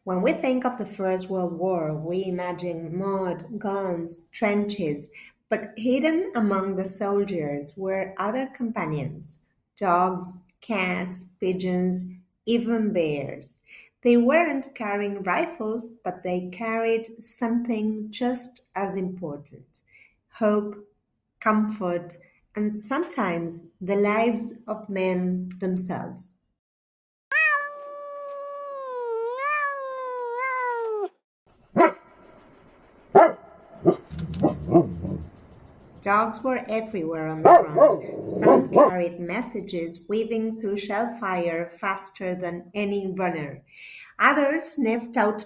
When we think of the First World War, we imagine mud, guns, trenches, but hidden among the soldiers were other companions: dogs, cats, pigeons, even bears. They weren't carrying rifles, but they carried something just as important: hope, comfort, and sometimes the lives of men themselves. Dogs were everywhere on the front. Some carried messages weaving through shell fire faster than any runner. Others sniffed out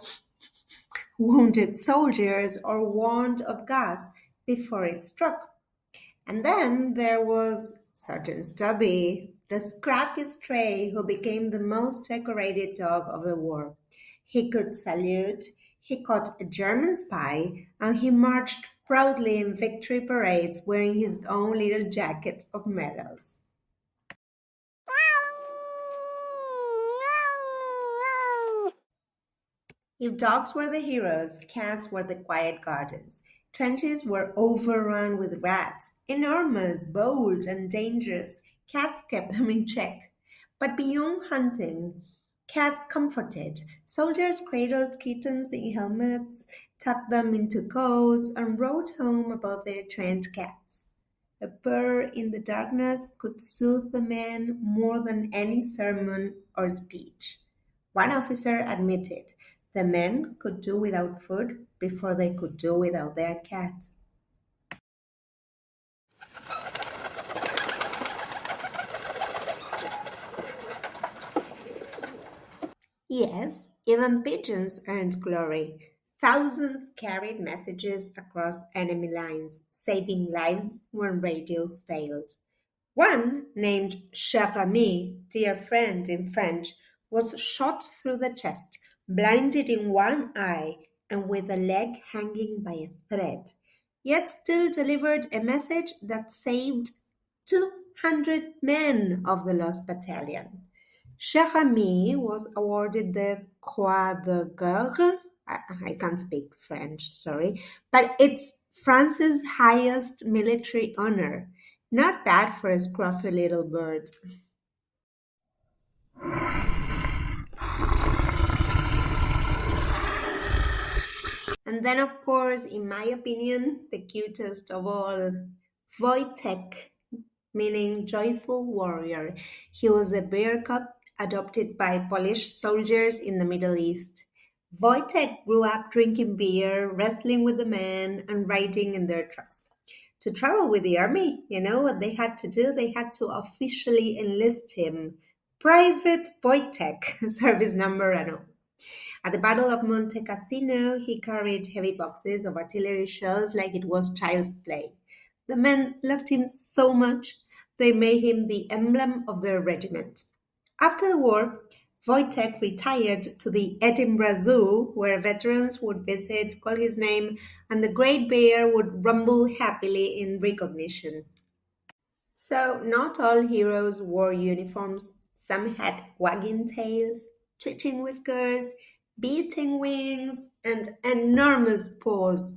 wounded soldiers or warned of gas before it struck. And then there was Sergeant Stubby, the scrappy stray who became the most decorated dog of the war. He could salute, he caught a German spy, and he marched proudly in victory parades wearing his own little jacket of medals. If dogs were the heroes, cats were the quiet guardians. Trenches were overrun with rats, enormous, bold, and dangerous. Cats kept them in check. But beyond hunting, cats comforted. Soldiers cradled kittens in helmets, tucked them into coats, and wrote home about their trained cats. A purr in the darkness could soothe the men more than any sermon or speech. One officer admitted the men could do without food before they could do without their cat. Yes, even pigeons earned glory. Thousands carried messages across enemy lines, saving lives when radios failed. One, named Cher ami, dear friend in French, was shot through the chest, blinded in one eye, and with a leg hanging by a thread, yet still delivered a message that saved 200 men of the lost battalion. Cher ami was awarded the Croix de Guerre. I can't speak French, sorry, but it's France's highest military honor. Not bad for a scruffy little bird. And then, of course, in my opinion, the cutest of all, Wojtek, meaning joyful warrior. He was a bear cub adopted by Polish soldiers in the Middle East. Wojtek grew up drinking beer, wrestling with the men, and riding in their trucks. To travel with the army, you know what they had to do? They had to officially enlist him. Private Wojtek, service number and all. At the Battle of Monte Cassino, he carried heavy boxes of artillery shells like it was child's play. The men loved him so much, they made him the emblem of their regiment. After the war, Wojtek retired to the Edinburgh Zoo, where veterans would visit, call his name, and the great bear would rumble happily in recognition. So, not all heroes wore uniforms. Some had wagging tails, twitching whiskers, beating wings, and enormous paws.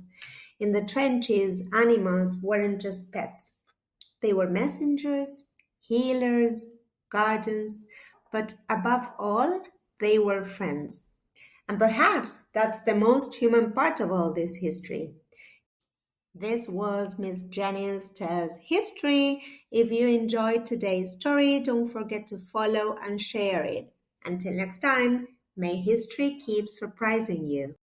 In the trenches, animals weren't just pets. They were messengers, healers, guardians, but above all, they were friends. And perhaps that's the most human part of all this history. This was Miss Janice Tells History. If you enjoyed today's story, don't forget to follow and share it. Until next time, may history keep surprising you.